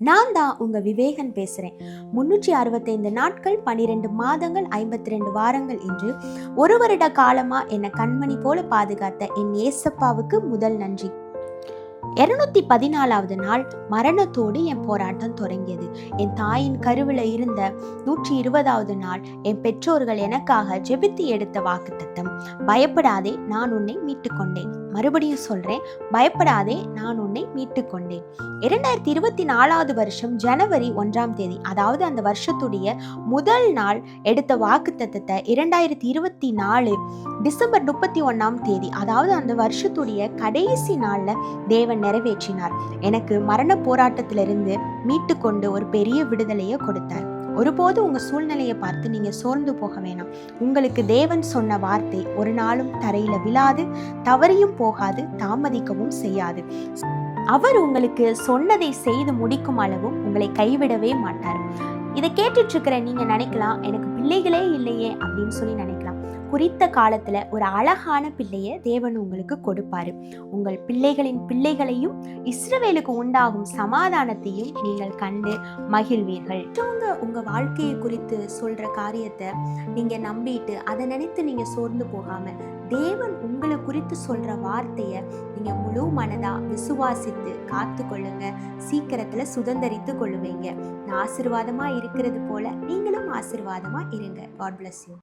நான் தான் உங்க விவேகன் பேசுறேன். 365 நாட்கள் 12 மாதங்கள் 52 வாரங்கள் என்று ஒரு வருட காலமா என்னை கண்மணி போல பாதுகாத்த என் ஏசப்பாவுக்கு முதல் நன்றி. 214வது நாள் மரணத்தோடு என் போராட்டம் தொடங்கியது. என் தாயின் கருவில் இருந்த 120வது நாள் என் பெற்றோர்கள் எனக்காக ஜெபித்து எடுத்த வாக்குத்தத்தம், பயப்படாதே நான் உன்னை மீட்டு கொண்டேன். மறுபடியும் சொல்றேன், பயப்படாதே நான் உன்னை மீட்டு கொண்டேன். 2024வது வருஷம் ஜனவரி 1ஆம் தேதி, அதாவது அந்த வருஷத்துடைய முதல் நாள் எடுத்த வாக்குத்தத்தத்தை 2024 டிசம்பர் 31ஆம் தேதி, அதாவது அந்த வருஷத்துடைய கடைசி நாள்ல தேவன் நிறைவேற்றினார். எனக்கு மரண போராட்டத்திலிருந்து மீட்டு கொண்டு ஒரு பெரிய விடுதலையை கொடுத்தார். ஒருபோது உங்க சூழ்நிலையை பார்த்து நீங்க சோர்ந்து போக வேணாம். உங்களுக்கு தேவன் சொன்ன வார்த்தை ஒரு நாளும் தரையில விழாது, தவறியும் போகாது, தாமதிக்கவும் செய்யாது. அவர் உங்களுக்கு சொன்னதை செய்து முடிக்கும் அளவும் உங்களை கைவிடவே மாட்டார். இதை கேட்டுட்டு இருக்கிற நீங்க நினைக்கலாம், எனக்கு பிள்ளைகளே இல்லையே அப்படின்னு சொல்லி நினைக்கலாம். குறித்த காலத்துல ஒரு அழகான பிள்ளைய தேவன் உங்களுக்கு கொடுப்பாரு. உங்கள் பிள்ளைகளின் பிள்ளைகளையும் இஸ்ரவேலுக்கு உண்டாகும் சமாதானத்தையும் நீங்கள் கண்டு மகிழ்வீர்கள். உங்க வாழ்க்கையை குறித்து சொல்ற காரியத்தை நீங்க நம்பிட்டு அதை நினைத்து நீங்க சோர்ந்து போகாம, தேவன் உங்களை குறித்து சொல்ற வார்த்தைய நீங்க முழு மனதா விசுவாசித்து காத்து கொள்ளுங்க. சீக்கிரத்துல சுதந்தரித்து கொள்ளுவீங்க. நான் ஆசீர்வாதமா இருக்கிறது போல நீங்களும் ஆசீர்வாதமா இருங்க. God bless you.